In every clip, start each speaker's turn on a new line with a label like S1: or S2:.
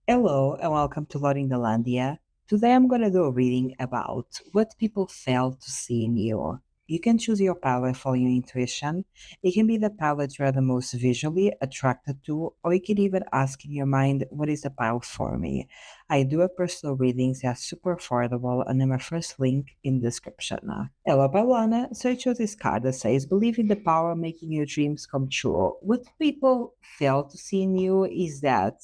S1: Hello and welcome to Laurindalandia. Today I'm going to do a reading about what people fail to see in you. You can choose your palette for your intuition. It can be the palette you are the most visually attracted to, or you can even ask in your mind, what is the palette for me? I do a personal readings, they are super affordable, and then my first link in the description. Hello, Paulana. So I chose this card that says, believe in the power of making your dreams come true. What people fail to see in you is that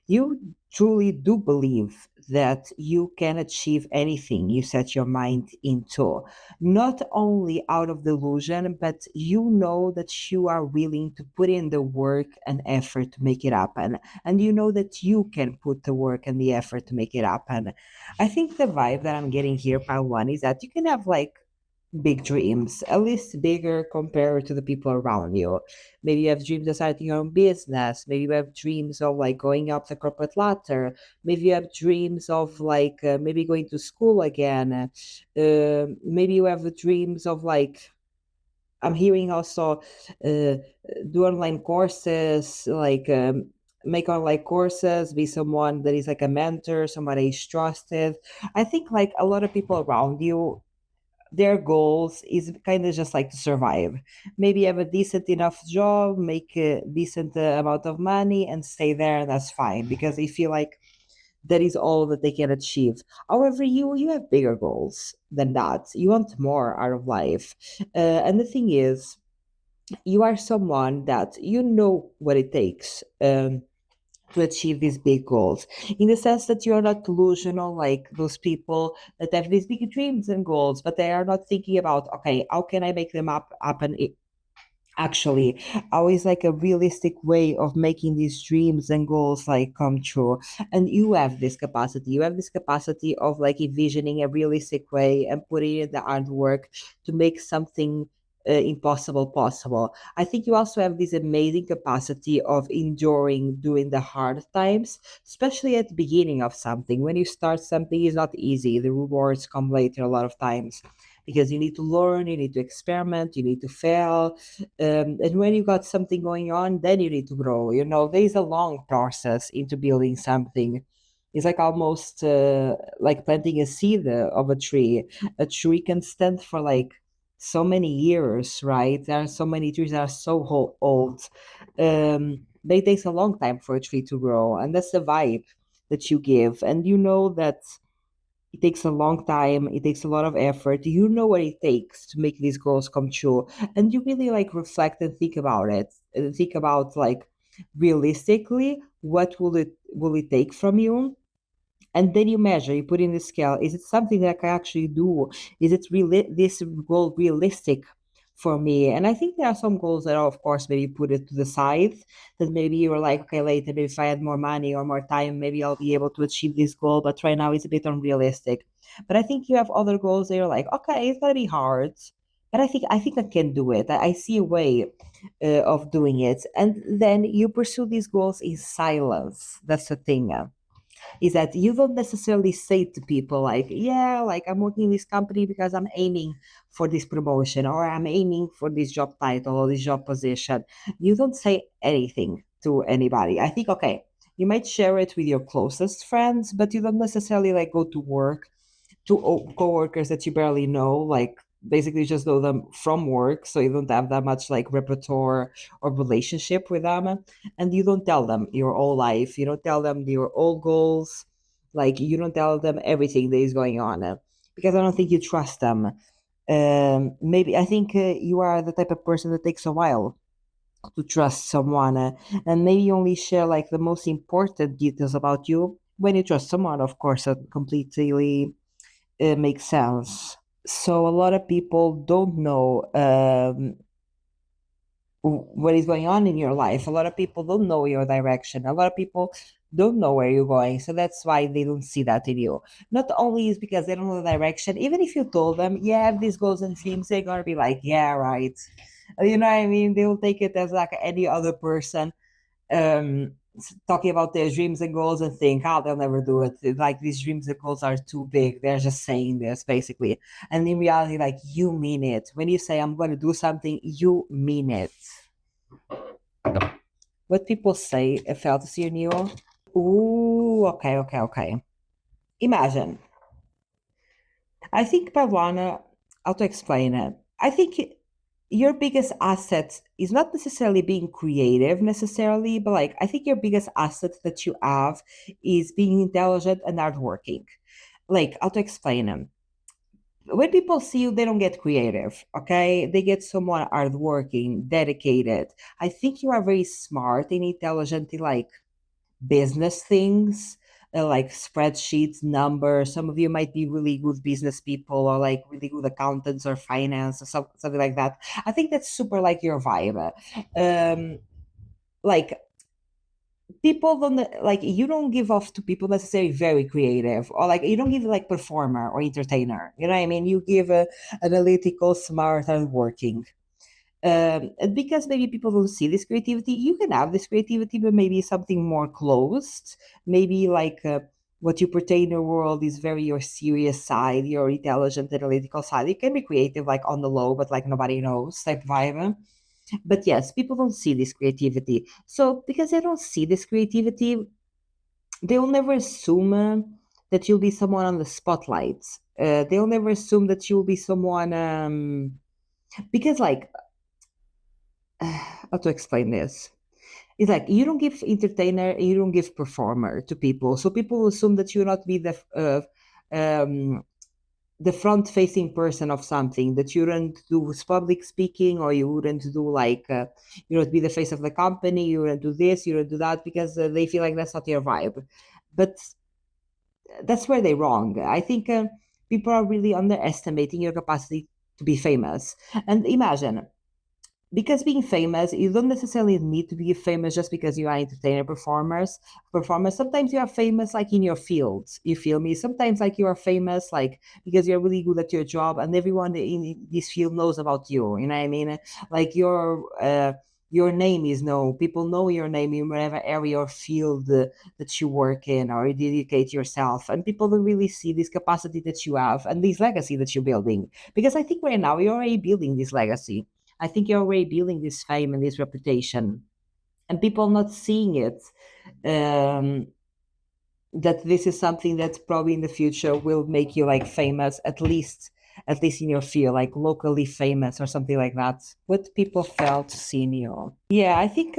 S1: you truly do believe that you can achieve anything you set your mind into, not only out of delusion, but you know that you are willing to put in the work and effort to make it happen. And you know that you can put the work and the effort to make it happen. I think the vibe that I'm getting here, pile one, is that you can have like big dreams, at least bigger compared to the people around you. Maybe you have dreams of starting your own business. Maybe you have dreams of like going up the corporate ladder. Maybe you have dreams of like maybe going to school again. Maybe you have dreams of like I'm hearing also do online courses, like make online courses, be someone that is like a mentor, somebody is trusted. I think like a lot of people around you, their goals is kind of just like to survive. Maybe have a decent enough job, make a decent amount of money, and stay there. And that's fine because they feel like that is all that they can achieve. However, you have bigger goals than that. You want more out of life, and the thing is, you are someone that you know what it takes. To achieve these big goals in the sense that you're not delusional like those people that have these big dreams and goals but they are not thinking about, okay, how can I make them happen actually, always like a realistic way of making these dreams and goals like come true. And you have this capacity of like envisioning a realistic way and putting in the hard work to make something impossible possible. I think you also have this amazing capacity of enduring during the hard times, especially at the beginning of something. When you start something, it's not easy, the rewards come later a lot of times because you need to learn, you need to experiment, you need to fail, and when you got something going on, then you need to grow. You know, there is a long process into building something. It's like almost like planting a seed of a tree. A tree can stand for like so many years, right? There are so many trees that are so old. They takes a long time for a tree to grow, and that's the vibe that you give. And you know that it takes a long time, it takes a lot of effort. You know what it takes to make these goals come true. And you really like reflect and think about it. And think about like realistically what will it take from you, and then you measure, you put in the scale, is it something that I can actually do, is it really this goal realistic for me? And I think there are some goals that are, of course, maybe put it to the side, that maybe you were like, okay, later, maybe if I had more money or more time, maybe I'll be able to achieve this goal, but right now it's a bit unrealistic. But I think you have other goals that you're like, okay, it's gonna be hard, but I think I can do it. I see a way of doing it, and then you pursue these goals in silence. That's the thing, is that you don't necessarily say to people like, yeah, like I'm working in this company because I'm aiming for this promotion or I'm aiming for this job title or this job position. You don't say anything to anybody. I think, okay, you might share it with your closest friends, but you don't necessarily like go to work to coworkers that you barely know, like basically just know them from work, so you don't have that much like repertoire or relationship with them, and you don't tell them your whole life, you don't tell them your whole goals, like you don't tell them everything that is going on, because I don't think you trust them. Maybe I think you are the type of person that takes a while to trust someone, and maybe you only share like the most important details about you when you trust someone, of course, that completely it makes sense. So a lot of people don't know what is going on in your life. A lot of people don't know your direction. A lot of people don't know where you're going. So that's why they don't see that in you. Not only is because they don't know the direction, even if you told them, yeah, I have these goals and dreams, they're gonna be like, yeah, right. You know what I mean? They will take it as like any other person talking about their dreams and goals and think, oh, they'll never do it. Like these dreams and goals are too big. They're just saying this basically. And in reality, like you mean it. When you say, I'm going to do something, you mean it. What people say, a fantasy in you. Ooh, okay, okay, okay. Imagine. I think Parwana, how to explain it? I think your biggest asset is not necessarily being creative necessarily, but like I think your biggest asset that you have is being intelligent and hardworking. Like how to explain it? When people see you, they don't get creative, okay? They get someone hardworking, dedicated. I think you are very smart and intelligent in like business things, like spreadsheets, numbers. Some of you might be really good business people or like really good accountants or finance or something like that. I think that's super like your vibe. Like people don't like you don't give off to people necessarily very creative or like you don't give like performer or entertainer. You know what I mean? You give a analytical, smart, and working. And because maybe people don't see this creativity, you can have this creativity, but maybe something more closed. Maybe like what you portray in the world is very your serious side, your intelligent analytical side. You can be creative, like on the low, but like nobody knows type vibe. But yes, people don't see this creativity. So because they don't see this creativity, they will never assume that you'll be someone on the spotlight. They'll never assume that you'll be someone because like how to explain this? It's like you don't give entertainer, you don't give performer to people, so people assume that you not be um, the front-facing person of something. That you wouldn't do public speaking, or you wouldn't do like you know be the face of the company. You wouldn't do this, you wouldn't do that because they feel like that's not your vibe. But that's where they're wrong. I think people are really underestimating your capacity to be famous. And imagine because being famous, you don't necessarily need to be famous just because you are entertainer performers. Sometimes you are famous like in your field, you feel me? Sometimes like you are famous like because you're really good at your job and everyone in this field knows about you. You know what I mean? Like your name is known. People know your name in whatever area or field that you work in or you dedicate yourself. And people don't really see this capacity that you have and this legacy that you're building. Because I think right now you're already building this legacy. I think you're already building this fame and this reputation, and people not seeing it. Um, that this is something that probably in the future will make you like famous, at least in your field, like locally famous or something like that. What people felt seeing you. Yeah, I think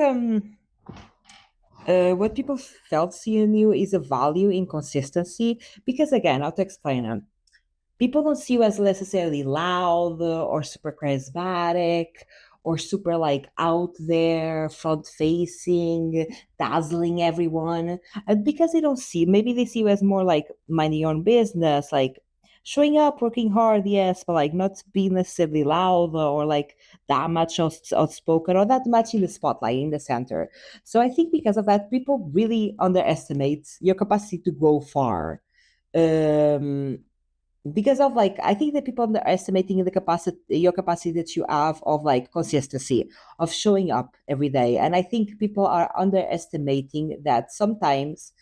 S1: what people felt seeing you is a value in consistency because again, I'll to explain it. People don't see you as necessarily loud or super charismatic or super like out there, front facing, dazzling everyone. And because they don't see, maybe they see you as more like minding your own business, like showing up, working hard, yes, but like not being necessarily loud or like that much outspoken or that much in the spotlight, in the center. So I think because of that, people really underestimate your capacity to go far. Um, because of like I think that people underestimating the capacity your capacity that you have of like consistency of showing up every day, and I think people are underestimating that sometimes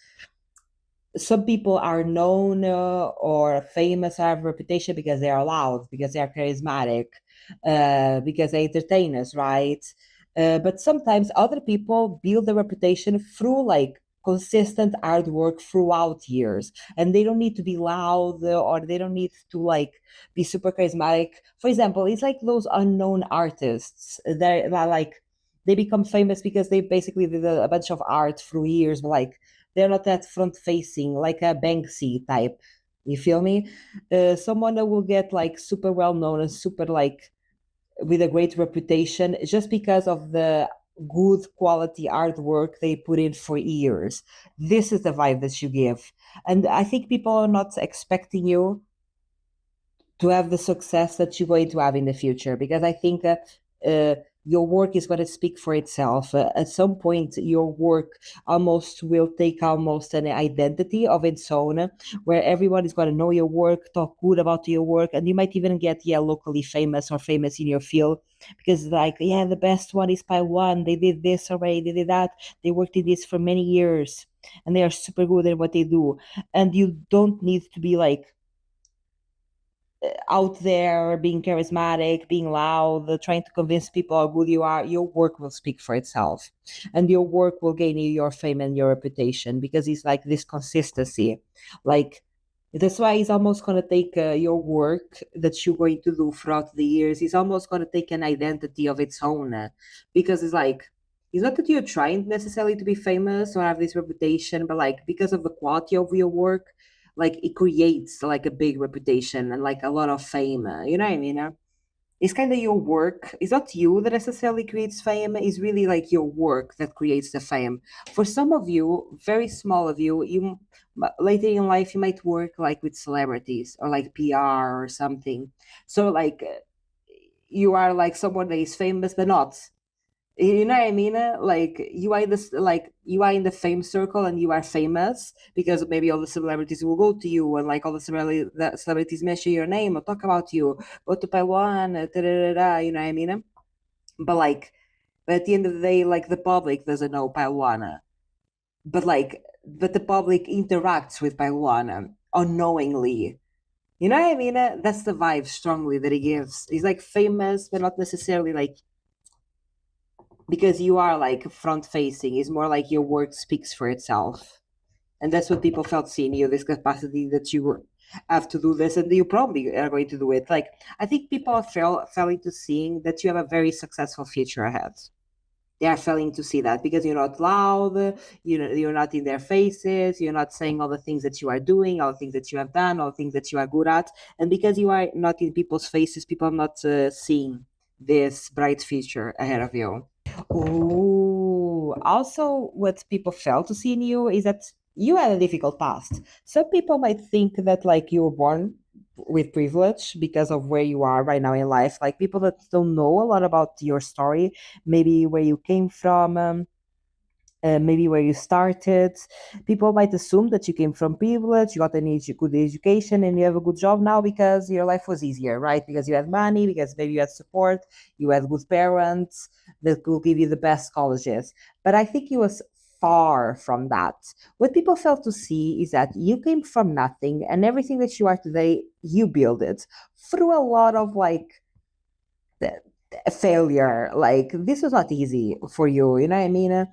S1: some people are known or famous or have a reputation because they are loud, because they are charismatic, because they entertain us, right? But sometimes other people build a reputation through like consistent hard work throughout years, and they don't need to be loud or they don't need to like be super charismatic. For example, it's like those unknown artists that like they become famous because they basically did a bunch of art through years, but like they're not that front facing like a Banksy type. You feel me? Someone that will get like super well known and super like with a great reputation just because of the good quality artwork they put in for years. This is the vibe that you give. And I think people are not expecting you to have the success that you're going to have in the future because I think uh, your work is going to speak for itself. At some point, your work almost will take almost an identity of its own, where everyone is going to know your work, talk good about your work, and you might even get locally famous or famous in your field because like the best one is by one. They did this already, they did that, they worked in this for many years, and they are super good at what they do, and you don't need to be like out there, being charismatic, being loud, trying to convince people how good you are, your work will speak for itself. And your work will gain you your fame and your reputation because it's like this consistency. Like, that's why it's almost going to take your work that you're going to do throughout the years. It's almost going to take an identity of its own because it's like, it's not that you're trying necessarily to be famous or have this reputation, but like because of the quality of your work, like it creates like a big reputation and like a lot of fame. You know what I mean? It's kind of your work. It's not you that necessarily creates fame. It's really like your work that creates the fame. For some of you, very small of you, later in life you might work like with celebrities or like PR or something. So like you are like someone that is famous but not. You know what I mean? Like you are this, like you are in the fame circle and you are famous because maybe all the celebrities will go to you and like all the celebrities mention your name or talk about you. Go to Taiwan, you know what I mean? But like, but at the end of the day, like the public doesn't know Paiwana, but the public interacts with Paiwana unknowingly. You know what I mean? That's the vibe strongly that he gives. He's like famous, but not necessarily like because you are like front facing. It's more like your work speaks for itself, and that's what people felt seeing you, this capacity that you have to do this, and you probably are going to do it. Like I think people are fell into seeing that you have a very successful future ahead. They are failing to see that because you're not loud, you're not in their faces, you're not saying all the things that you are doing, all the things that you have done, all the things that you are good at, and because you are not in people's faces, people are not seeing this bright future ahead of you. Oh, also, what people fail to see in you is that you had a difficult past. Some people might think that, like, you were born with privilege because of where you are right now in life. Like, people that don't know a lot about your story, maybe where you came from, maybe where you started. People might assume that you came from privilege, you got good education, and you have a good job now because your life was easier, right? Because you had money, because maybe you had support, you had good parents that could give you the best colleges. But I think it was far from that. What people fail to see is that you came from nothing, and everything that you are today, you build it through a lot of like failure. Like this was not easy for you, you know what I mean?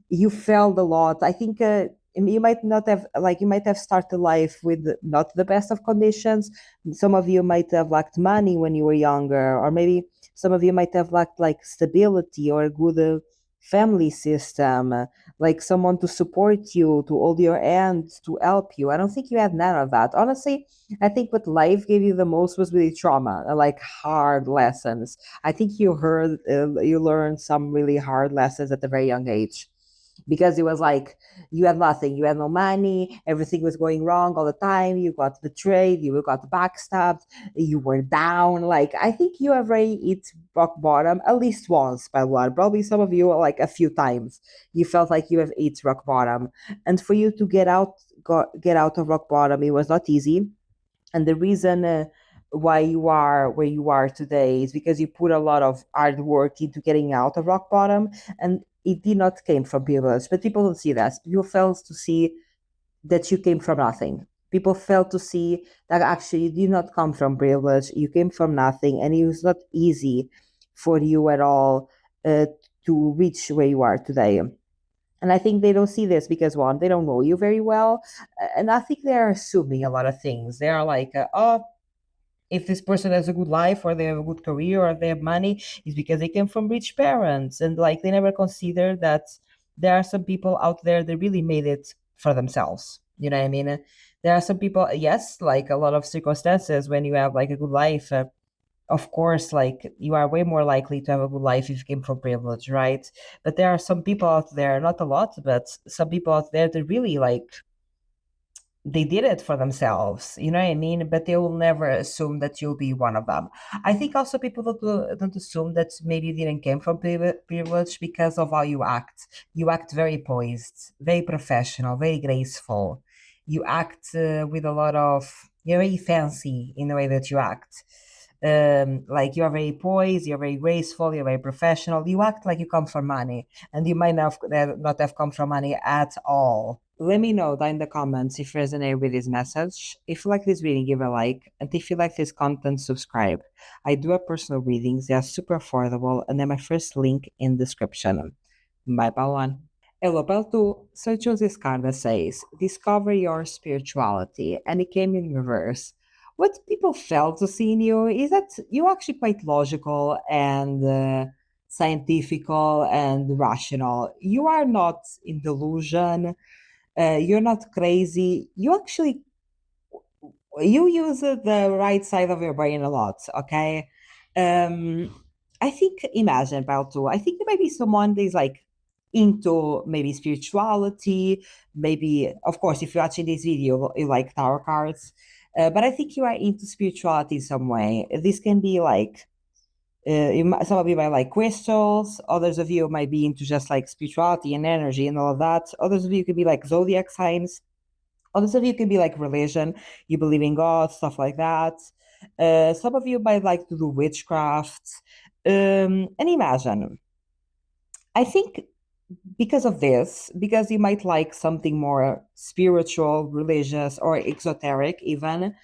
S1: You failed a lot. I think you might not have you might have started life with not the best of conditions. Some of you might have lacked money when you were younger, or maybe some of you might have lacked like stability or a good family system, like someone to support you, to hold your hand, to help you. I don't think you had none of that. Honestly, I think what life gave you the most was really trauma, like hard lessons. I think you learned some really hard lessons at a very young age because it was like you had nothing, you had no money, everything was going wrong all the time, you got betrayed, you got backstabbed, you were down. Like I think you have already hit rock bottom at least once, by one, probably some of you like a few times you felt like you have hit rock bottom, and for you to get out of rock bottom, it was not easy. And the reason why you are where you are today is because you put a lot of hard work into getting out of rock bottom, and it did not came from privilege. But people don't see that. People fail to see that you came from nothing. People fail to see that actually you did not come from privilege. You came from nothing, and it was not easy for you at all uh, to reach where you are today. And I think they don't see this because one, they don't know you very well, and I think they're assuming a lot of things. They are like, oh, if this person has a good life or they have a good career or they have money, it's because they came from rich parents, and like they never consider that there are some people out there that really made it for themselves. You know what I mean? There are some people, yes, like a lot of circumstances when you have like a good life. Of course, like you are way more likely to have a good life if you came from privilege, right? But there are some people out there, not a lot, but some people out there that really like they did it for themselves, you know what I mean? But they will never assume that you'll be one of them. I think also people don't assume that maybe you didn't come from privilege because of how you act. You act very poised, very professional, very graceful. You act with a lot of, you're very fancy in the way that you act. Like you're very poised, you're very graceful, you're very professional. You act like you come from money, and you might not have come from money at all. Let me know down in the comments if you resonate with this message. If you like this reading, give a like. And if you like this content, subscribe. I do have personal readings. They are super affordable. And they're my first link in description. Bye bye one. Hello, Pelto. So I chose this card that says, discover your spirituality. And it came in reverse. What people fail to see in you is that you're actually quite logical and scientifical and rational. You are not in delusion, you're not crazy. You actually you use the right side of your brain a lot. Okay, um, I think imagine about to. I think there might be someone that is like into maybe spirituality. Maybe, of course, if you're watching this video, you like tarot cards. But I think you are into spirituality in some way. This can be like some of you might like crystals, others of you might be into just like spirituality and energy and all of that. Others of you could be like zodiac signs. Others of you can be like religion, you believe in God, stuff like that. Some of you might like to do witchcraft. And imagine, I think because of this, because you might like something more spiritual, religious, or exoteric, even.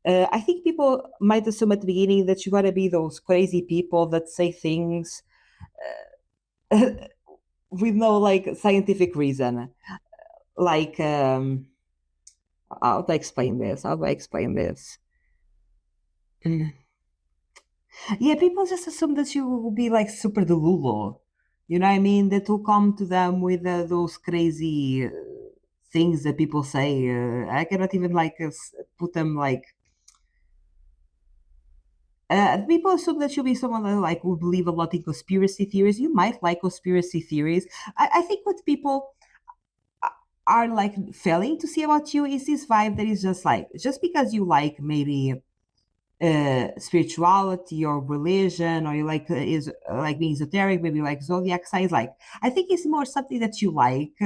S1: I think people might assume at the beginning that you gotta be those crazy people that say things with no like scientific reason. Like, how do I explain this? How do I explain this? Mm. Yeah, people just assume that you will be like super delulu. You know what I mean? That will come to them with those crazy things that people say. I cannot even like put them like. People assume that you'll be someone that like will believe a lot in conspiracy theories. You might like conspiracy theories. I think what people are like failing to see about you is this vibe that is just like just because you like maybe spirituality or religion, or you like is like being esoteric, maybe like zodiac signs. Like I think it's more something that you like,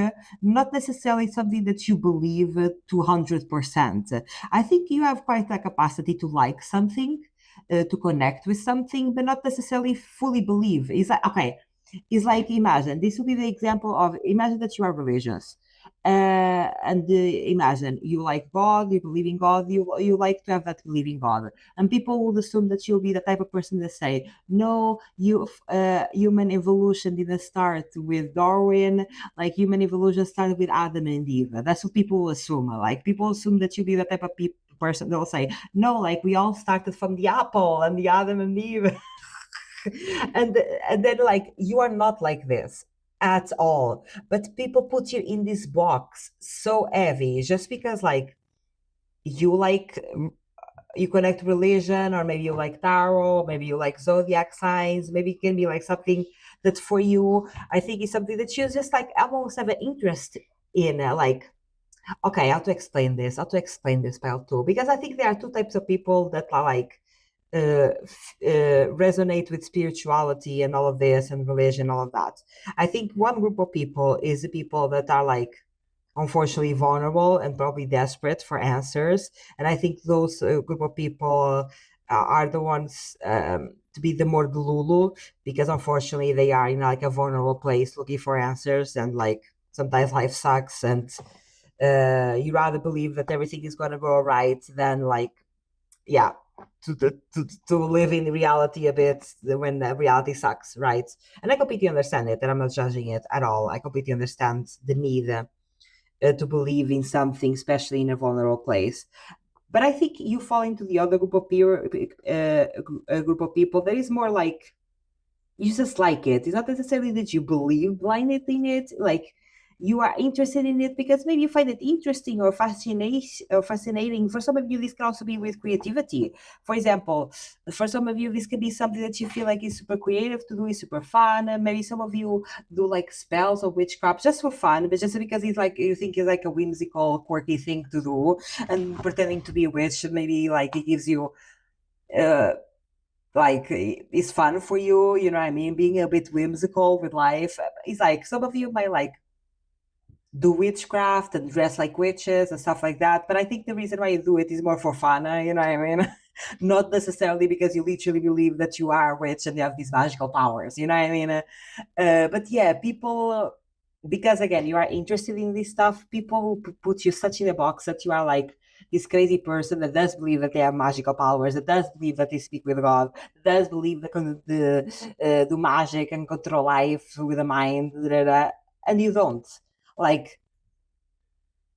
S1: not necessarily something that you believe 200%. I think you have quite a capacity to like something, to connect with something, but not necessarily fully believe. It's like okay, it's like imagine this will be the example of imagine that you are religious and imagine you like God, you believe in God, you like to have that belief in God, and people would assume that you'll be the type of person that say, no, human evolution didn't start with Darwin, like human evolution started with Adam and Eve. That's what people assume. Like people assume that you'll be the type of person they'll say, no, like we all started from the apple and the Adam and Eve. and and then like you are not like this at all, but people put you in this box so heavy just because like you like you connect religion, or maybe you like tarot, maybe you like zodiac signs, maybe it can be like something that for you I think is something that you just like almost have an interest in, like okay, how to explain this part too, because I think there are two types of people that are like resonate with spirituality and all of this and religion, all of that. I think one group of people is the people that are like unfortunately vulnerable and probably desperate for answers, and I think those group of people are the ones to be the more delulu, because unfortunately they are in like a vulnerable place looking for answers, and like sometimes life sucks, and you rather believe that everything is going to go right than like yeah, to live in reality a bit when the reality sucks, right? And I completely understand it, and I'm not judging it at all. I completely understand the need to believe in something, especially in a vulnerable place. But I think you fall into the other group of group of people that is more like you just like it. It's not necessarily that you believe blindly in it. Like you are interested in it because maybe you find it interesting or fascinating. For some of you, this can also be with creativity. For example, for some of you, this could be something that you feel like is super creative to do, is super fun. And maybe some of you do like spells or witchcraft just for fun, but just because it's like you think it's like a whimsical, quirky thing to do, and pretending to be a witch, maybe like it gives you uh like it's fun for you, you know what I mean, being a bit whimsical with life. It's like some of you might like do witchcraft and dress like witches and stuff like that, but I think the reason why you do it is more for fun, you know what I mean. Not necessarily because you literally believe that you are a witch and you have these magical powers, you know what I mean. But yeah, people because again, you are interested in this stuff. People put you such in a box that you are like this crazy person that does believe that they have magical powers, that does believe that they speak with God, that does believe that do magic and control life with the mind, and you don't. Like,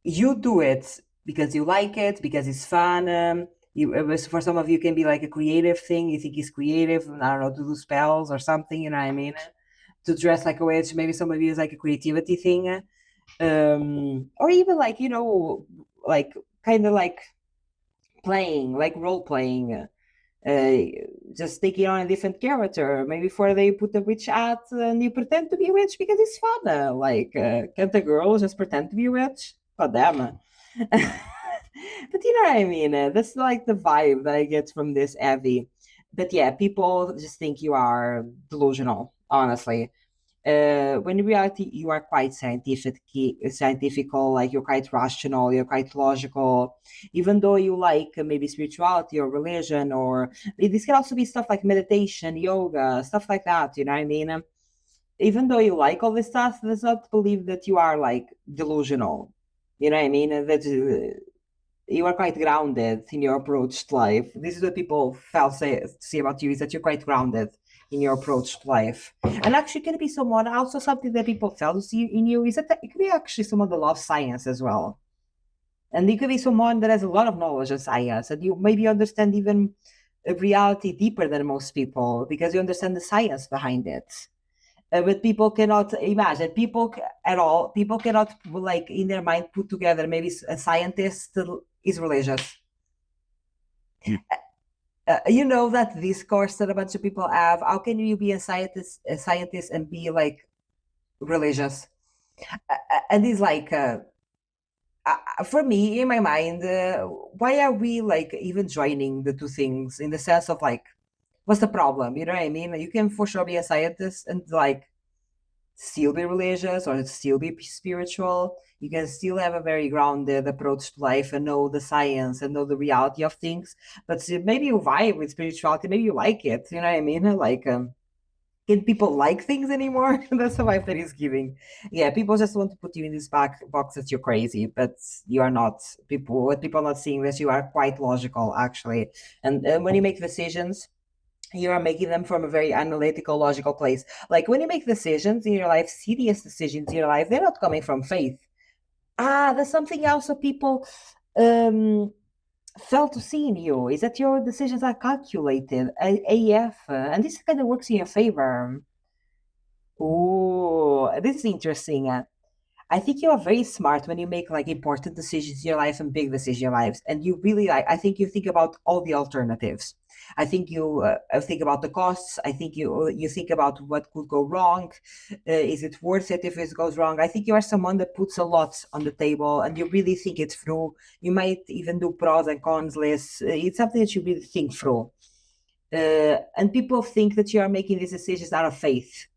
S1: you do it because you like it, because it's fun. For some of you, can be like a creative thing. You think it's creative, I don't know, to do spells or something. You know what I mean? To dress like a witch. Maybe some of you is like a creativity thing, or even like, like kind of like playing, like role playing. Uh, just taking on a different character. Maybe for they put a witch hat and you pretend to be a witch because it's fun. Can't a girl just pretend to be a witch? God damn it. But you know what I mean? That's like the vibe that I get from this Evie. But yeah, people just think you are delusional, honestly. When in reality you are quite scientifical, like you're quite rational, you're quite logical, even though you like maybe spirituality or religion, or this can also be stuff like meditation, yoga, stuff like that, you know what I mean? Even though you like all this stuff, does not believe that you are like delusional, you know what I mean? That you are quite grounded in your approach to life. This is what people felt say about you, is that you're quite grounded in your approach to life. And actually can be someone, also something that people felt to see in you is that it could be actually someone that loves science as well. And you could be someone that has a lot of knowledge of science, and you maybe understand even a reality deeper than most people because you understand the science behind it. But people cannot imagine, at all, people cannot like in their mind put together maybe a scientist is religious. You know that discourse that a bunch of people have. How can you be a scientist and be like religious? And it's like, for me, in my mind, why are we like even joining the two things in the sense of like, what's the problem? You know what I mean? You can for sure be a scientist and like still be religious or still be spiritual. You can still have a very grounded approach to life and know the science and know the reality of things. But maybe you vibe with spirituality, maybe you like it. You know what I mean? Like, can people like things anymore? That's the vibe that he's giving. Yeah, people just want to put you in this box that you're crazy, but you are not. What people are not seeing is you are quite logical, actually. And when you make decisions, you are making them from a very analytical, logical place. Like when you make decisions in your life, serious decisions in your life, they're not coming from faith. There's something else that people um, fail to see in you is that your decisions are calculated, AF, and this kind of works in your favor. Oh, this is interesting. I think you are very smart when you make like important decisions in your life and big decisions in your lives, and you really like. I think you think about all the alternatives. I think you think about the costs. I think you think about what could go wrong. Is it worth it if it goes wrong? I think you are someone that puts a lot on the table, and you really think it through. You might even do pros and cons lists. It's something that you really think through. And people think that you are making these decisions out of faith,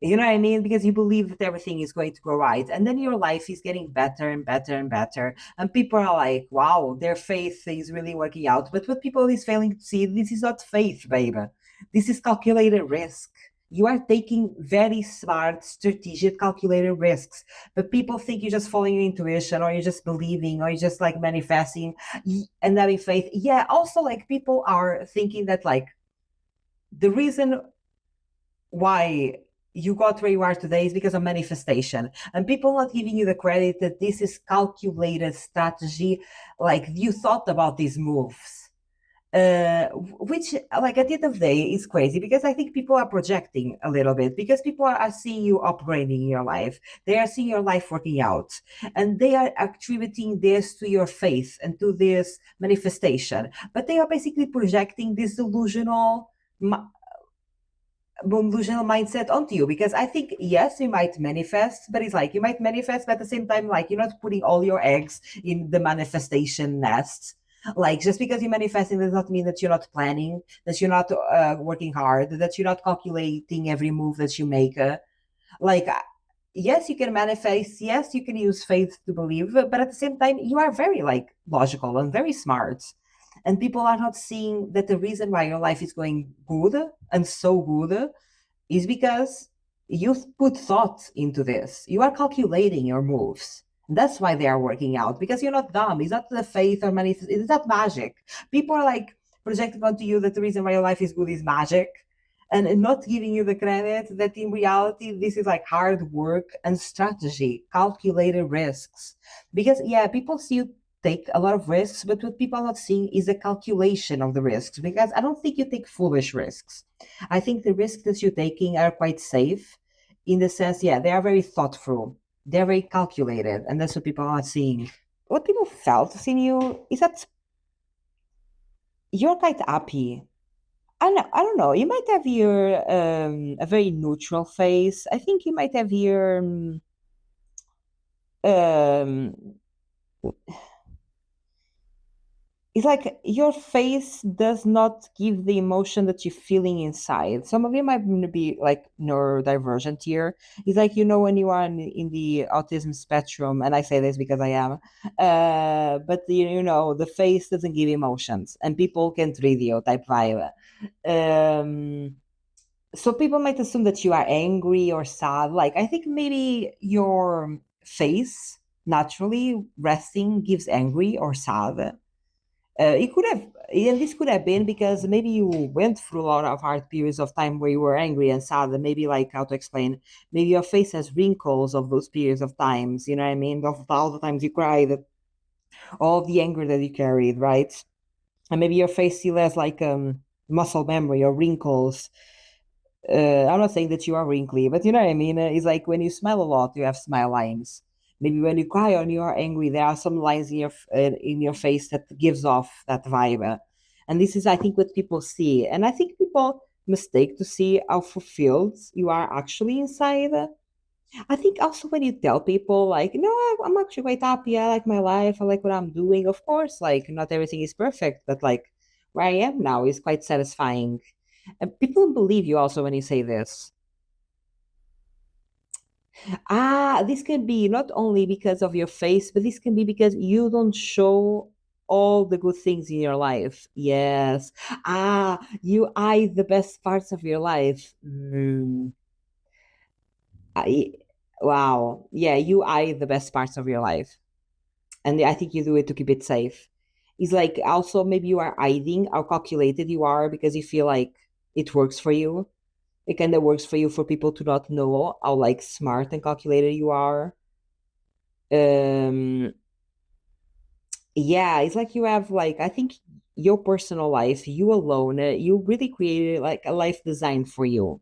S1: you know what I mean? Because you believe that everything is going to go right. And then your life is getting better and better and better. And people are like, wow, their faith is really working out. But what people is failing to see, this is not faith, baby. This is calculated risk. You are taking very smart, strategic, calculated risks. But people think you're just following your intuition, or you're just believing, or you're just like manifesting and having faith. Yeah, also like people are thinking that like the reason why you got where you are today is because of manifestation, and people not giving you the credit that this is calculated strategy. Like you thought about these moves, which like at the end of the day is crazy, because I think people are projecting a little bit, because people are seeing you upgrading in your life, they are seeing your life working out, and they are attributing this to your faith and to this manifestation, but they are basically projecting this delusional mindset onto you, because I think yes, you might manifest, but it's like you might manifest, but at the same time, like you're not putting all your eggs in the manifestation nest. Like just because you're manifesting does not mean that you're not planning, that you're not working hard, that you're not calculating every move that you make. Like yes, you can manifest, yes, you can use faith to believe, but at the same time, you are very like logical and very smart. And people are not seeing that the reason why your life is going good and so good is because You've put thought into this. You are calculating your moves. That's why they are working out, because you're not dumb. It's not the faith or money. It's not magic. People are like projecting onto you that the reason why your life is good is magic, and not giving you the credit that in reality this is like hard work and strategy, calculated risks. Because yeah, people see you take a lot of risks, but what people are not seeing is the calculation of the risks. Because I don't think you take foolish risks. I think the risks that you're taking are quite safe in the sense, yeah, they are very thoughtful, they're very calculated, and that's what people are seeing. What people felt seeing you is that you're quite happy. I don't know. You might have your a very neutral face. I think you might have your um it's like your face does not give the emotion that you're feeling inside. Some of you might be like neurodivergent here. It's like, when you are in the autism spectrum, and I say this because I am, but the face doesn't give emotions, and people can't read you type vibe. Um, so people might assume that you are angry or sad. Like, I think maybe your face naturally resting gives angry or sad. It could have, and this could have been because maybe you went through a lot of hard periods of time where you were angry and sad, and maybe like how to explain, maybe your face has wrinkles of those periods of times, you know what I mean? Of all the times you cried, all the anger that you carried, right? And maybe your face still has like muscle memory or wrinkles. I'm not saying that you are wrinkly, but you know what I mean. It's like when you smile a lot, you have smile lines. Maybe when you cry or you are angry, there are some lines in your face that gives off that vibe. And this is, I think, what people see, and I think people mistake to see how fulfilled you are actually inside. I think also when you tell people like, no, I'm actually quite happy. I like my life. I like what I'm doing. Of course, like not everything is perfect, but like where I am now is quite satisfying. And people believe you also when you say this. This can be not only because of your face, but this can be because you don't show all the good things in your life. Yes. You hide the best parts of your life. I, wow. Yeah, you hide the best parts of your life. And I think you do it to keep it safe. It's like also maybe you are hiding how calculated you are because you feel like it works for you. It kind of works for you for people to not know how like smart and calculated you are. Um, yeah, it's like you have like I think your personal life, you alone, you really created like a life designed for you.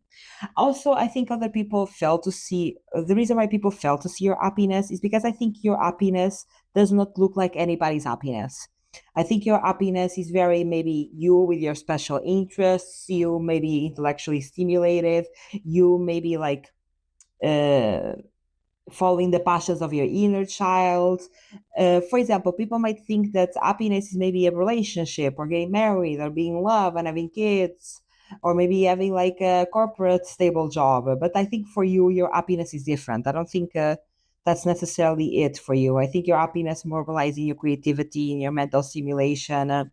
S1: Also, I think other people fail to see the reason why people fail to see your happiness is because I think your happiness does not look like anybody's happiness. I think your happiness is very maybe you with your special interests, you maybe intellectually stimulated, you maybe like uh following the passions of your inner child. For example, people might think that happiness is maybe a relationship or getting married or being in love and having kids or maybe having like a corporate stable job. But I think for you, your happiness is different. I don't think that's necessarily it for you. I think your happiness more relies in your creativity, in your mental stimulation,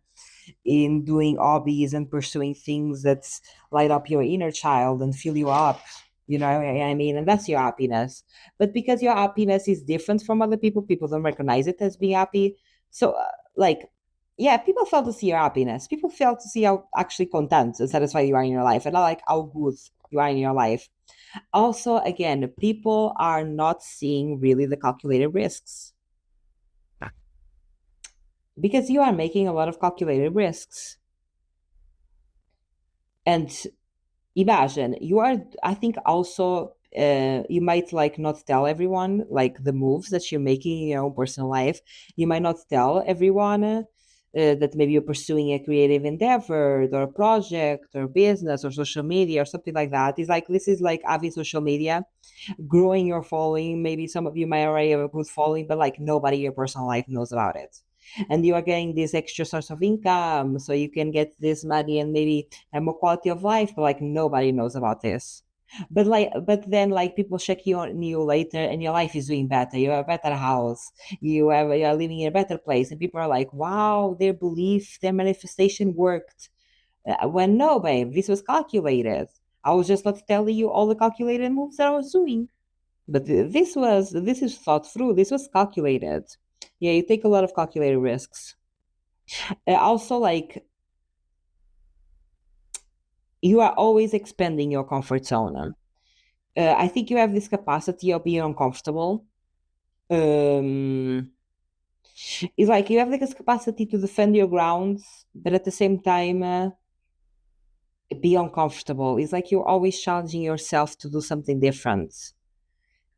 S1: in doing hobbies and pursuing things that light up your inner child and fill you up. You know what I mean? And that's your happiness. But because your happiness is different from other people, people don't recognize it as being happy. So, like, yeah, people fail to see your happiness. People fail to see how actually content and satisfied you are in your life, and not like how good you are in your life. Also, again, people are not seeing really the calculated risks because you are making a lot of calculated risks. And imagine you are, I think also you might like not tell everyone like the moves that you're making in your own personal life. You might not tell everyone that maybe you're pursuing a creative endeavor or a project or business or social media or something like that. It's like this is like having social media, growing your following. Maybe some of you might already have a good following, but like nobody in your personal life knows about it. And you are getting this extra source of income, so you can get this money and maybe have more quality of life, but like nobody knows about this. But then like people check you on you later, and your life is doing better. You have a better house. You are living in a better place, and people are like, "Wow, their belief, their manifestation worked." When no, babe, this was calculated. I was just not telling you all the calculated moves that I was doing. But this is thought through. This was calculated. Yeah, you take a lot of calculated risks. Also, like you are always expanding your comfort zone. I think you have this capacity of being uncomfortable. Um, it's like you have like this capacity to defend your grounds, but at the same time, be uncomfortable. It's like you're always challenging yourself to do something different.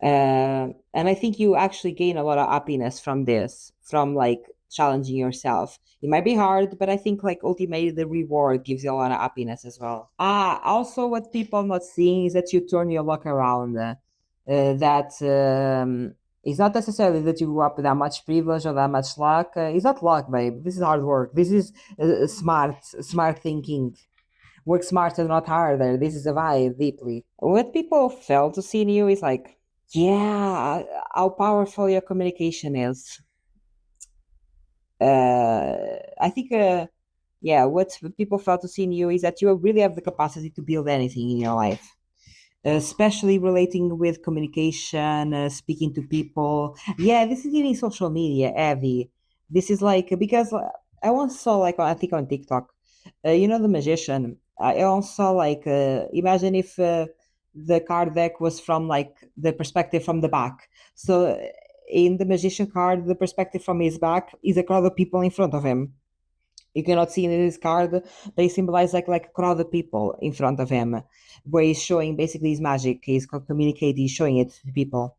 S1: And I think you actually gain a lot of happiness from this, from like challenging yourself. It might be hard, but I think like ultimately the reward gives you a lot of happiness as well. Also what people are not seeing is that you turn your luck around. That it's not necessarily that you grew up with that much privilege or that much luck. It's not luck, babe. This is hard work. This is smart thinking. Work smarter, not harder. This is a vibe deeply. What people fail to see in you is like, yeah, how powerful your communication is. I think, yeah, what people fail to see in you is that you really have the capacity to build anything in your life, especially relating with communication, speaking to people. Yeah, this is even social media heavy. This is like because I once saw like I think on TikTok, you know the magician. I once saw like imagine if the card deck was from like the perspective from the back. So in the magician card, the perspective from his back is a crowd of people in front of him. You cannot see in this card. They symbolize like a crowd of people in front of him, where he's showing basically his magic. He's communicating, he's showing it to people,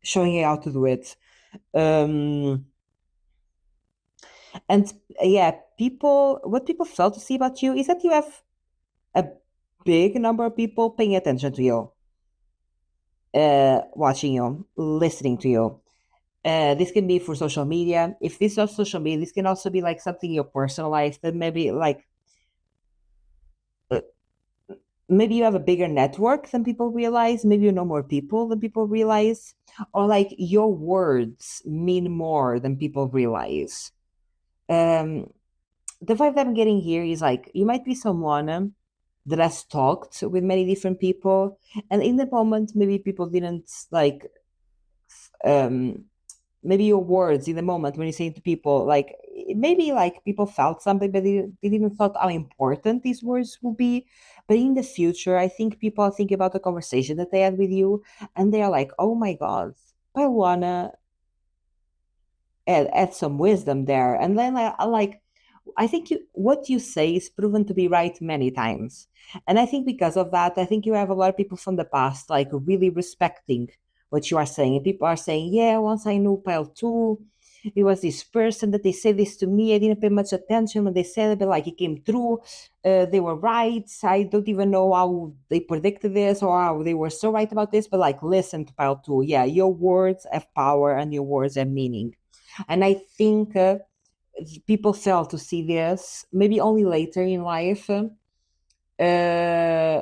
S1: showing how to do it. Um, and yeah, people. What people fail to see about you is that you have a big number of people paying attention to you, watching you, listening to you. This can be for social media. If this is not social media, this can also be like something in your personal life that maybe like uh, maybe you have a bigger network than people realize, maybe you know more people than people realize, or like your words mean more than people realize. um the vibe that I'm getting here is like you might be someone that has talked with many different people, and in the moment maybe people didn't like um maybe your words in the moment when you're saying to people like maybe like people felt something but they didn't thought how important these words will be, but in the future I think people think about the conversation that they had with you and they're like, oh my god, I wanna add some wisdom there. And then I think what you say is proven to be right many times. And I think because of that, I think you have a lot of people from the past like really respecting what you are saying. And people are saying, yeah, once I knew Pile 2, it was this person that they said this to me. I didn't pay much attention when they said it, but like it came true. They were right. I don't even know how they predicted this or how they were so right about this, but like listen to Pile 2. Yeah, your words have power and your words have meaning. And I think people fail to see this maybe only later in life,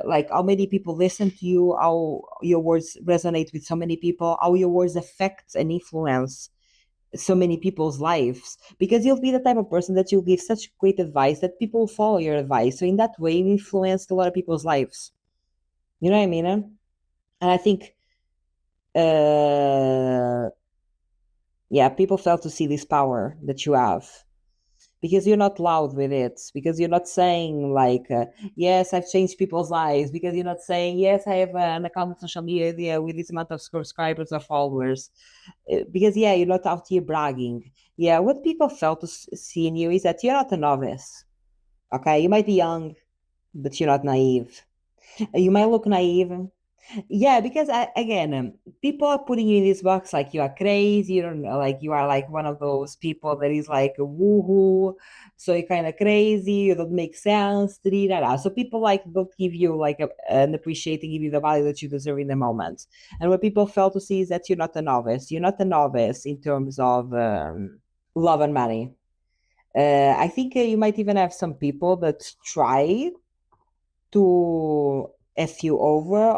S1: like how many people listen to you, how your words resonate with so many people, how your words affect and influence so many people's lives, because you'll be the type of person that you'll give such great advice that people will follow your advice, so in that way you influenced a lot of people's lives. You know what I mean? And I think uh yeah, people fail to see this power that you have because you're not loud with it, because you're not saying like yes, I've changed people's lives, because you're not saying yes, I have an account on social media with this amount of subscribers or followers. Because yeah, you're not out here bragging. Yeah, what people felt to see in you is that you're not a novice. Okay, you might be young, but you're not naive. You might look naive. Yeah, because again, people are putting you in this box like you are crazy, you don't know, like you are like one of those people that is like woohoo, so you're kind of crazy, you don't make sense, da, da, da. So people like don't give you like an appreciating, give you the value that you deserve in the moment. And what people fail to see is that you're not a novice. You're not a novice in terms of love and money. I think you might even have some people that try to F you over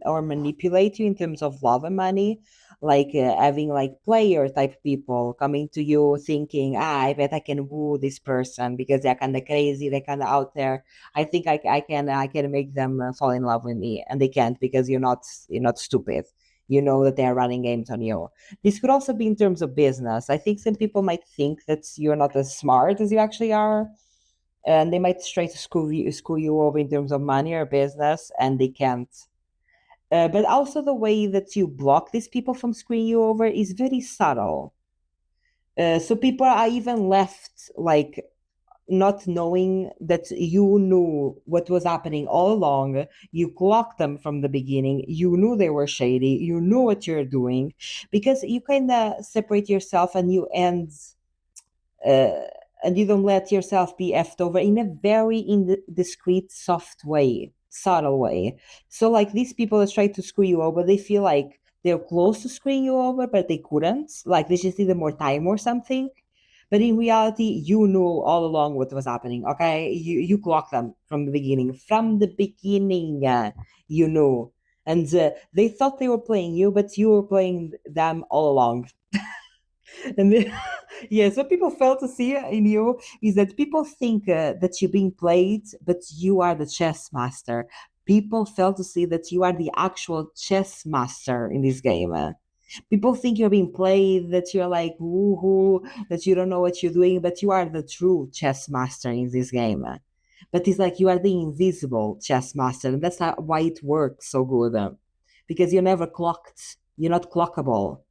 S1: or manipulate you in terms of love and money. like having like player type people coming to you thinking, I bet I can woo this person because they're kind of crazy, they're kind of out there. I think I can make them fall in love with me, and they can't because you're not stupid. You know that they're running games on you. This could also be in terms of business. I think some people might think that you're not as smart as you actually are, and they might try to screw you over in terms of money or business, and they can't. But also the way that you block these people from screwing you over is very subtle. So people are even left like not knowing that you knew what was happening all along. You clocked them from the beginning. You knew they were shady. You knew what you're doing because you kind of separate yourself uh, and you don't let yourself be effed over in a very discreet, soft way, subtle way. So, like these people that try to screw you over, they feel like they're close to screwing you over, but they couldn't. Like they just needed more time or something. But in reality, you knew all along what was happening. Okay, you clocked them from the beginning. From the beginning, you knew, and they thought they were playing you, but you were playing them all along. And then, yes, what people fail to see in you is that people think that you're being played, but you are the chess master. People fail to see that you are the actual chess master in this game. People think you're being played, that you're like woohoo, that you don't know what you're doing, but you are the true chess master in this game. But it's like you are the invisible chess master, and that's why it works so good. Because you're never clocked. You're not clockable.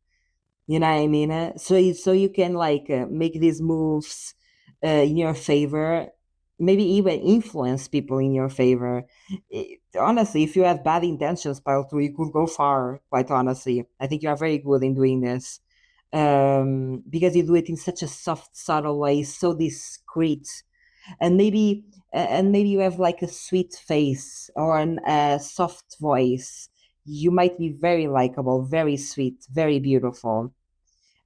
S1: You know what I mean? So you can like make these moves in your favor, maybe even influence people in your favor. Honestly, if you have bad intentions, Pile 2, you could go far, quite honestly. I think you are very good in doing this because you do it in such a soft, subtle way, so discreet. And maybe you have like a sweet face or a soft voice. You might be very likable, very sweet, very beautiful,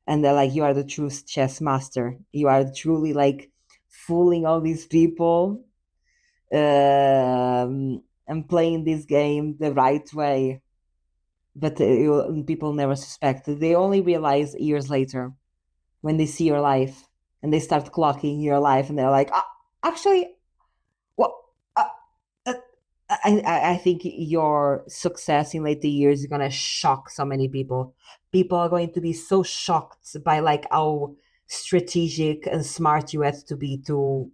S1: and they're like, you are the true chess master. You are truly like fooling all these people and playing this game the right way. But people never suspect. They only realize years later when they see your life and they start clocking your life, and they're like, actually, what? Uh, uh, I think your success in later years is gonna shock so many people. People are going to be so shocked by like how strategic and smart you had to be to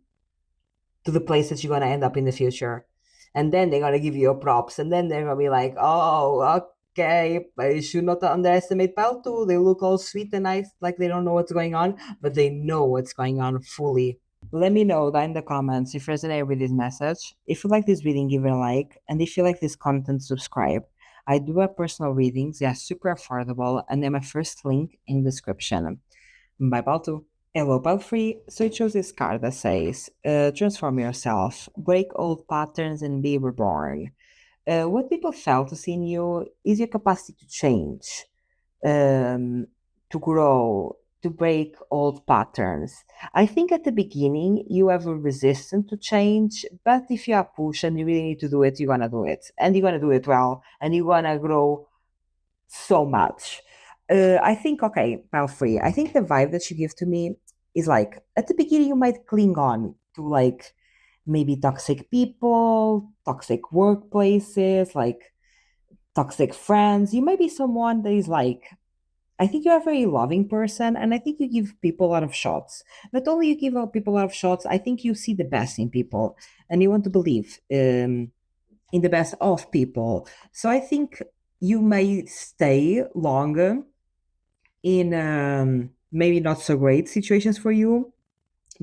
S1: the place that you're gonna end up in the future. And then they're gonna give you your props, and then they're gonna be like, oh, okay, but you should not underestimate Peltu. They look all sweet and nice, like they don't know what's going on, but they know what's going on fully. Let me know down in the comments if you resonate with this message. If you like this reading, give it a like. And if you like this content, subscribe. I do have personal readings. They are super affordable. And they're my first link in the description. Bye, Baltu. Hello, Palfrey. So it shows this card that says, transform yourself, break old patterns, and be reborn. What people fail to see in you is your capacity to change, um, to grow, to break old patterns. I think at the beginning you have a resistance to change, but if you are pushed and you really need to do it, you're gonna do it, and you're gonna do it well, and you're gonna grow so much. I think, okay, Pile Free, I think the vibe that you give to me is like at the beginning you might cling on to like maybe toxic people, toxic workplaces, like toxic friends. You might be someone that is like, I think you're a very loving person, and I think you give people a lot of shots. Not only you give people a lot of shots, I think you see the best in people, and you want to believe in the best of people. So I think you may stay longer in maybe not so great situations for you,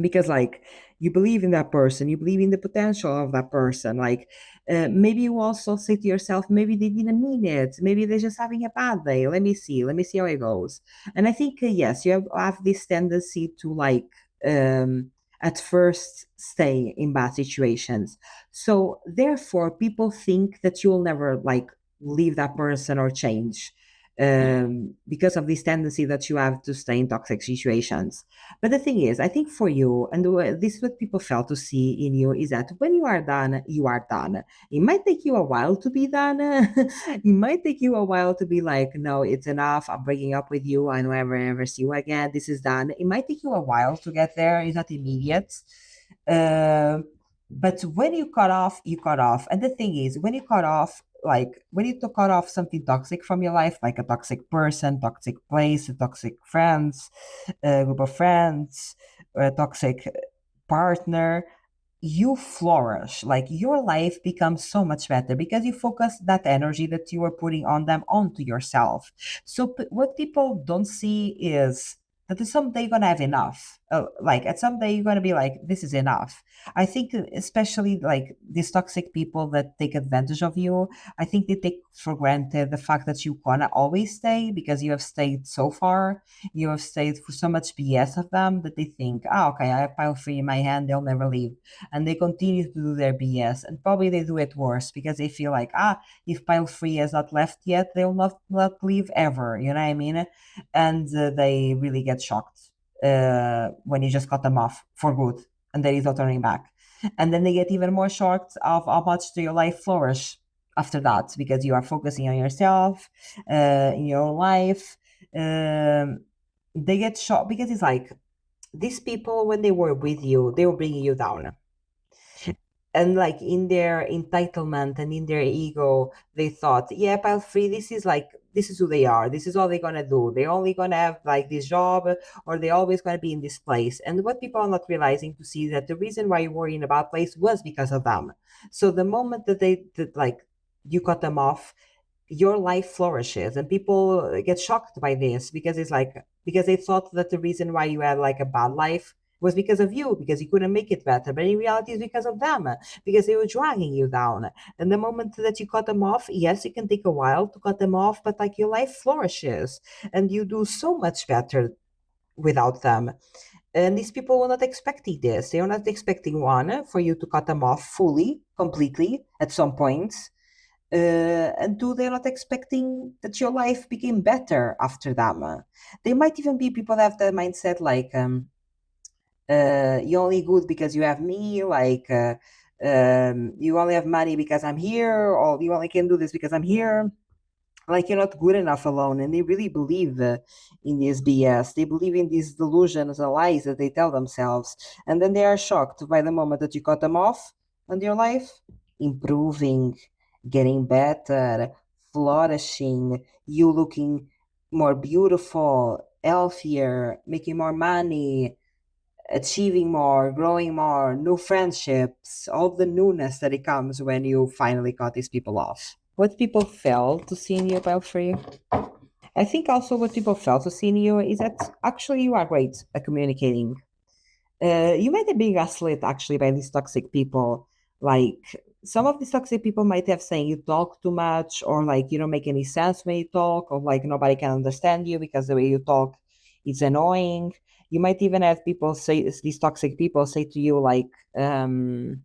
S1: because like you believe in that person, you believe in the potential of that person. Like maybe you also say to yourself, maybe they didn't mean it, maybe they're just having a bad day, let me see how it goes. And I think yes, you have this tendency to like at first stay in bad situations, so therefore people think that you'll never like leave that person or change. because of this tendency that you have to stay in toxic situations. But the thing is, I think for you, and this is what people fail to see in you, is that when you are done, you are done. It might take you a while to be done. It might take you a while to be like, no, it's enough. I'm breaking up with you. I never ever see you again. This is done. It might take you a while to get there. It's not immediate. Um, but when you cut off, you cut off. And the thing is, when you cut off, like when you to cut off something toxic from your life, like a toxic person, toxic place, a toxic friends, a group of friends, a toxic partner, you flourish. Like your life becomes so much better because you focus that energy that you were putting on them onto yourself. So what people don't see is that someday you're gonna have enough. Like at some day you're gonna be like, this is enough. I think especially like these toxic people that take advantage of you, I think they take for granted the fact that you're gonna always stay because you have stayed so far. You have stayed for so much BS of them that they think, oh, okay, I have pile free in my hand, they'll never leave, and they continue to do their BS. And probably they do it worse because they feel like, if pile free has not left yet, they'll not leave ever. You know what I mean? And they really get shocked when you just cut them off for good and there is no turning back. And then they get even more shocked of how much do your life flourish after that because you are focusing on yourself, in your own life. They get shocked because it's like these people, when they were with you, they were bringing you down, and like in their entitlement and in their ego they thought, yeah, pile free, this is who they are, this is all they're gonna do, they're only gonna have like this job, or they're always gonna be in this place. And what people are not realizing to see that the reason why you were in a bad place was because of them. So the moment that like you cut them off, your life flourishes, and people get shocked by this because it's like, because they thought that the reason why you had like a bad life was because of you, because you couldn't make it better, but in reality it's because of them, because they were dragging you down. And the moment that you cut them off, yes, it can take a while to cut them off, but like your life flourishes and you do so much better without them. And these people were not expecting this. They were not expecting, one, for you to cut them off fully, completely at some point, and two, they're not expecting that your life became better after them. They might even be people that have the mindset like, you're only good because you have me, like, you only have money because I'm here, or you only can do this because I'm here. Like, you're not good enough alone. And they really believe in this BS. They believe in these delusions and lies that they tell themselves. And then they are shocked by the moment that you cut them off and your life improving, getting better, flourishing, you looking more beautiful, healthier, making more money, achieving more, growing more, new friendships, all the newness that it comes when you finally cut these people off. What people fail to see in you about free. I think also what people fail to see in you is that actually you are great at communicating. You might have been gaslit actually by these toxic people. Like some of these toxic people might have saying you talk too much, or like you don't make any sense when you talk, or like nobody can understand you because the way you talk is annoying. You might even have people say, these toxic people say to you like, the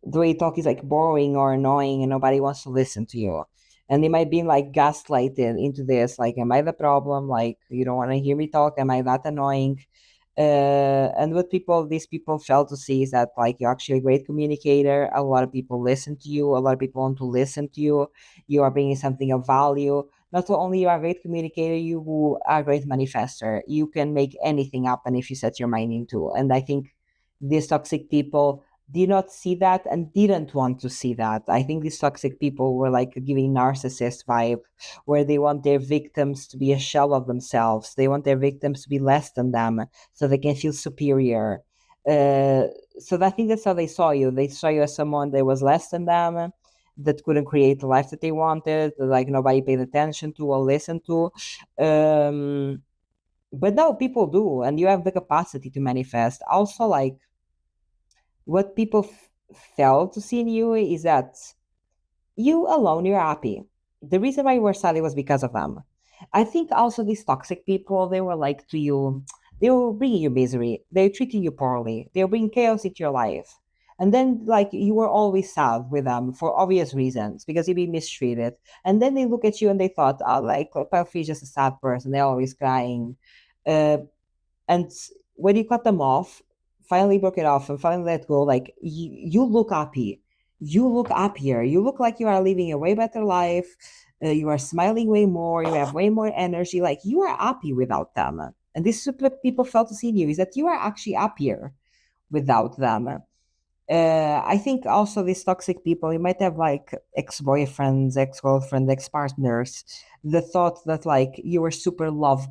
S1: way you talk is like boring or annoying and nobody wants to listen to you. And they might be like gaslighted into this, like, am I the problem? Like, you don't want to hear me talk? Am I that annoying? And what these people fail to see is that like you're actually a great communicator. A lot of people listen to you. A lot of people want to listen to you. You are bringing something of value. Not only you are a great communicator, you are a great manifester. You can make anything happen if you set your mind into. And I think these toxic people did not see that and didn't want to see that. I think these toxic people were like giving narcissist vibe, where they want their victims to be a shell of themselves. They want their victims to be less than them so they can feel superior. Uh, so I think that's how they saw you. They saw you as someone that was less than them, that couldn't create the life that they wanted, that like nobody paid attention to or listened to. Um, but now people do, and you have the capacity to manifest. Also, like what people fail to see in you is that you alone, you're happy. The reason why you were sad was because of them. I think also these toxic people, they were like to you, they were bringing you misery. They were treating you poorly. They were bringing chaos into your life. And then like you were always sad with them for obvious reasons because you've been mistreated. And then they look at you and they thought, oh, like Puffy is just a sad person. They're always crying. Uh, and when you cut them off, finally broke it off and finally let go, like you look happy. You look happier. You look like you are living a way better life. You are smiling way more. You have way more energy. Like you are happy without them. And this is what people felt to see in you, is that you are actually happier without them. I think also these toxic people, you might have like ex-boyfriends, ex-girlfriends, ex-partners, the thought that like you were super love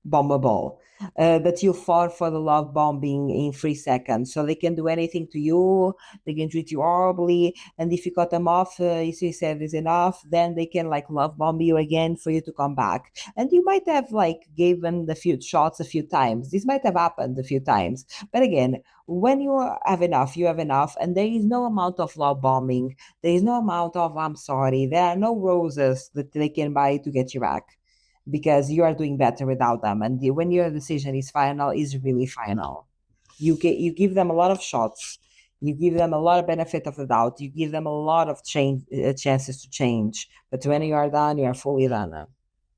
S1: bombable, that you fall for the love bombing in 3 seconds. So they can do anything to you, they can treat you horribly. And if you cut them off, if you said is enough, then they can like love bomb you again for you to come back. And you might have like given the few shots a few times. This might have happened a few times. But again, when you have enough, you have enough. And there is no amount of love bombing. There is no amount of I'm sorry. There are no roses that they can buy to get you back because you are doing better without them. And when your decision is final, is really final. You give them a lot of shots. You give them a lot of benefit of the doubt. You give them a lot of change chances to change. But when you are done, you are fully done.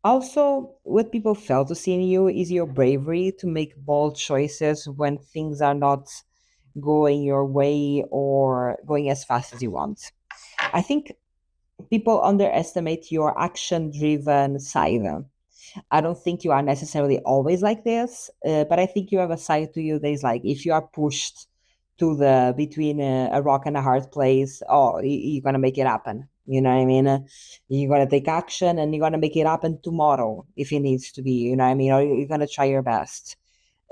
S1: Also, what people fail to see in you is your bravery to make bold choices when things are not going your way or going as fast as you want. I think people underestimate your action driven side. I don't think you are necessarily always like this, but I think you have a side to you that is like if you are pushed to the between a rock and a hard place, oh, you're gonna make it happen. You know what I mean? You're gonna take action and you're gonna make it happen tomorrow if it needs to be. You know what I mean? Or you're gonna try your best.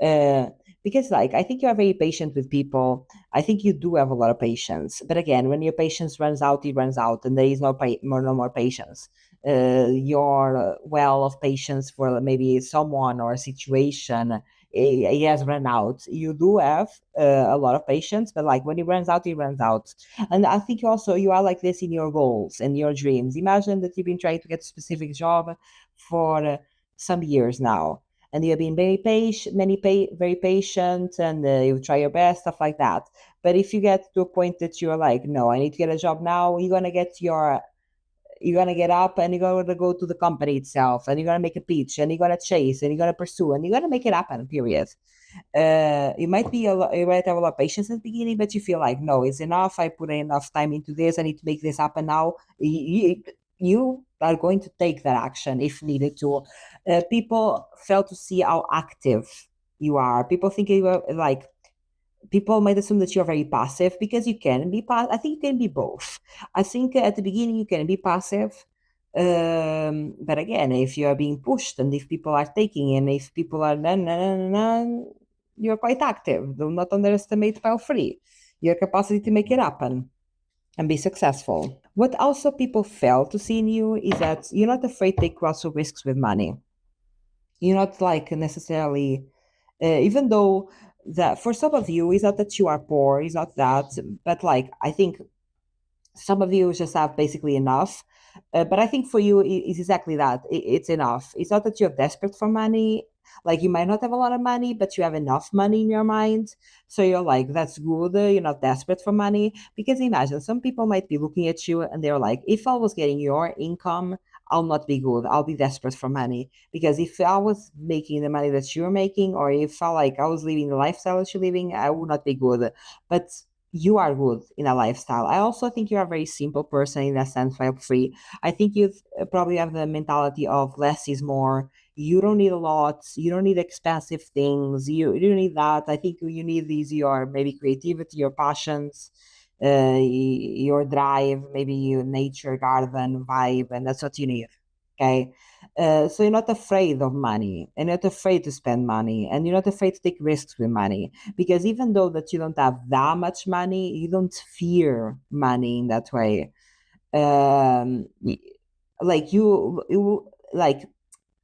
S1: Uh, because like I think you are very patient with people. I think you do have a lot of patience. But again, when your patience runs out, it runs out, and there is no more patience. Your well of patience for maybe someone or a situation, it has run out. You do have a lot of patience, but like when it runs out, it runs out. And I think also you are like this in your goals and your dreams. Imagine that you've been trying to get a specific job for some years now, and you've been very patient, very patient, and you try your best, stuff like that. But if you get to a point that you're like, no, I need to get a job now, you're gonna get up and you're gonna go to the company itself, and you're gonna make a pitch, and you're gonna chase, and you're gonna pursue, and you're gonna make it happen. Period. You might have a lot of patience at the beginning, but you feel like, no, it's enough. I put enough time into this. I need to make this happen now. You are going to take that action if needed to. People fail to see how active you are. People think you are like, people might assume that you're very passive because you can be I think you can be both. I think at the beginning you can be passive, but again, if you are being pushed and if people are taking and if people are you're quite active. Do not underestimate power free your capacity to make it happen and be successful. What also people fail to see in you is that you're not afraid to take lots of risks with money. You're not like necessarily, even though that for some of you, it's not that you are poor, it's not that, but like I think some of you just have basically enough. But I think for you, it's exactly that. It's enough. It's not that you're desperate for money. Like you might not have a lot of money, but you have enough money in your mind. So you're like, that's good. You're not desperate for money. Because imagine some people might be looking at you and they're like, if I was getting your income, I'll not be good. I'll be desperate for money. Because if I was making the money that you're making, or if I was living the lifestyle that you're living, I would not be good. But you are good in a lifestyle. I also think you're a very simple person in that sense, file free. I think you probably have the mentality of less is more. You don't need a lot. You don't need expensive things. You don't need that. I think you need these your maybe creativity, your passions, your drive, maybe your nature, garden vibe, and that's what you need. Okay. So you're not afraid of money, and you're not afraid to spend money, and you're not afraid to take risks with money, because even though that you don't have that much money, you don't fear money in that way. Y- like like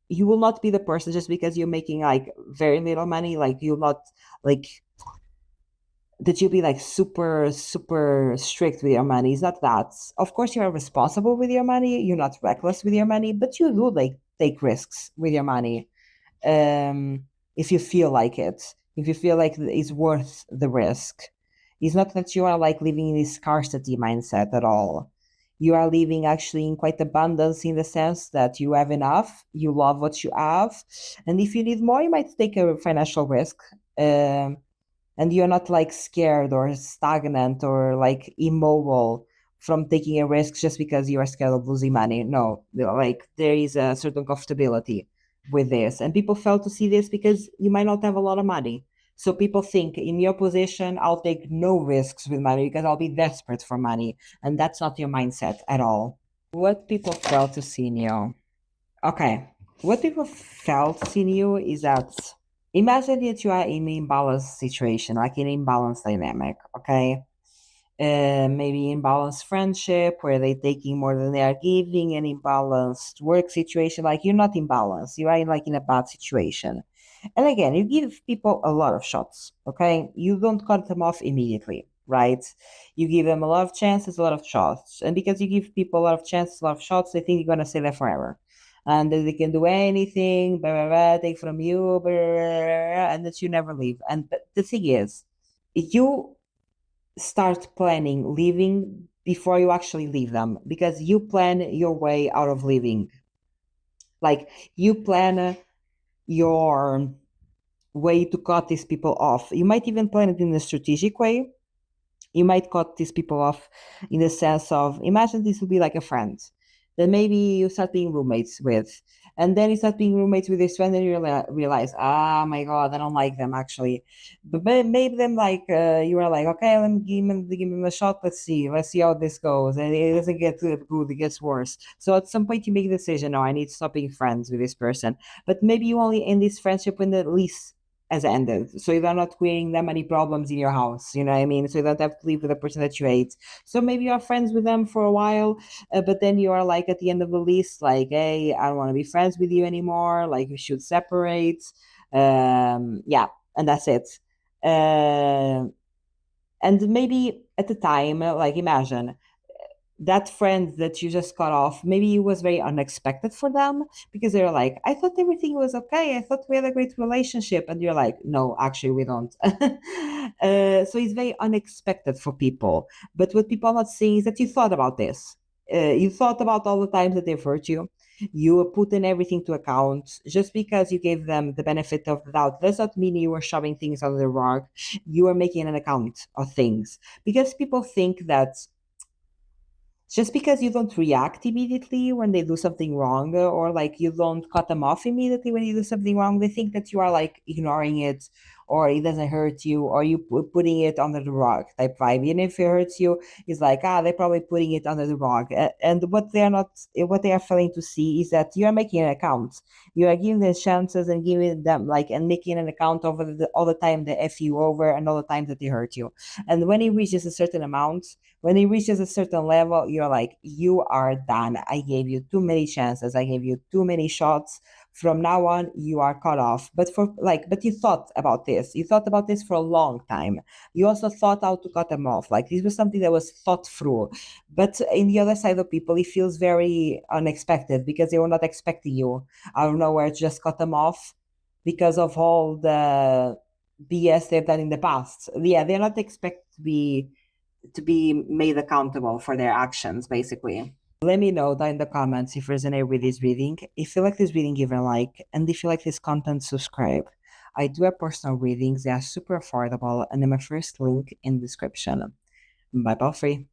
S1: you will not be the person just because you're making like very little money, like you'll not like that you'll be like super super strict with your money. It's not that. Of course you are responsible with your money, you're not reckless with your money, but you do like take risks with your money, if you feel like it, if you feel like it's worth the risk. It's not that you are like living in this scarcity mindset at all. You are living actually in quite abundance in the sense that you have enough, you love what you have, and if you need more, you might take a financial risk. Um, and you're not like scared or stagnant or like immobile from taking a risk just because you are scared of losing money. No, like there is a certain comfortability with this, and people fail to see this because you might not have a lot of money. So people think in your position, I'll take no risks with money because I'll be desperate for money, and that's not your mindset at all. What people fail to see in you. Okay, what people felt in you is that imagine that you are in an imbalanced situation, like an imbalanced dynamic, okay? Maybe imbalanced friendship where they're taking more than they are giving, an imbalanced work situation, like you're not imbalanced, you are like in a bad situation. And again, you give people a lot of shots, okay? You don't cut them off immediately, right? You give them a lot of chances, a lot of shots. And because you give people a lot of chances, a lot of shots, they think you're going to stay there forever. And that they can do anything, blah, blah, blah, take from you, blah, blah, blah, and that you never leave. And the thing is, you start planning leaving before you actually leave them because you plan your way out of leaving. Like you plan your way to cut these people off. You might even plan it in a strategic way. You might cut these people off in the sense of imagine this would be like a friend that maybe you start being roommates with. And then you start being roommates with this friend and you realize, ah, my God, I don't like them actually. But maybe them like, you are like, okay, let me give him a shot. Let's see how this goes. And it doesn't get good, it gets worse. So at some point you make a decision, no, I need to stop being friends with this person. But maybe you only end this friendship when the lease has ended. So you're not creating that many problems in your house. You know what I mean? So you don't have to live with a person that you hate. So maybe you're friends with them for a while, but then you are like at the end of the list, like, hey, I don't want to be friends with you anymore. Like we should separate. Yeah, and that's it. And maybe at the time, like imagine that friend that you just cut off, maybe it was very unexpected for them because they're like, I thought everything was okay. I thought we had a great relationship. And you're like, no, actually, we don't. So it's very unexpected for people. But what people are not seeing is that you thought about this. You thought about all the times that they've hurt you. You put in everything to account. Just because you gave them the benefit of the doubt does not mean you were shoving things under the rug. You are making an account of things because people think that just because you don't react immediately when they do something wrong or like you don't cut them off immediately when you do something wrong, they think that you are like ignoring it or it doesn't hurt you or you putting it under the rug type vibe. Even if it hurts you, it's like, ah, they're probably putting it under the rug. And what they're not, what they are failing to see is that you are making an account. You are giving them chances and giving them like, and making an account over all the time they F you over and all the times that they hurt you. And when it reaches a certain amount, when it reaches a certain level, you're like, you are done. I gave you too many chances. I gave you too many shots. From now on, you are cut off. But you thought about this. You thought about this for a long time. You also thought how to cut them off. Like this was something that was thought through. But in the other side of people, it feels very unexpected because they were not expecting you out of nowhere to just cut them off because of all the BS they've done in the past. Yeah, they're not expected to be made accountable for their actions, basically. Let me know down in the comments if you resonate with this reading. If you like this reading, give it a like. And if you like this content, subscribe. I do have personal readings. They are super affordable. And then my first link in the description. Bye, bye, free.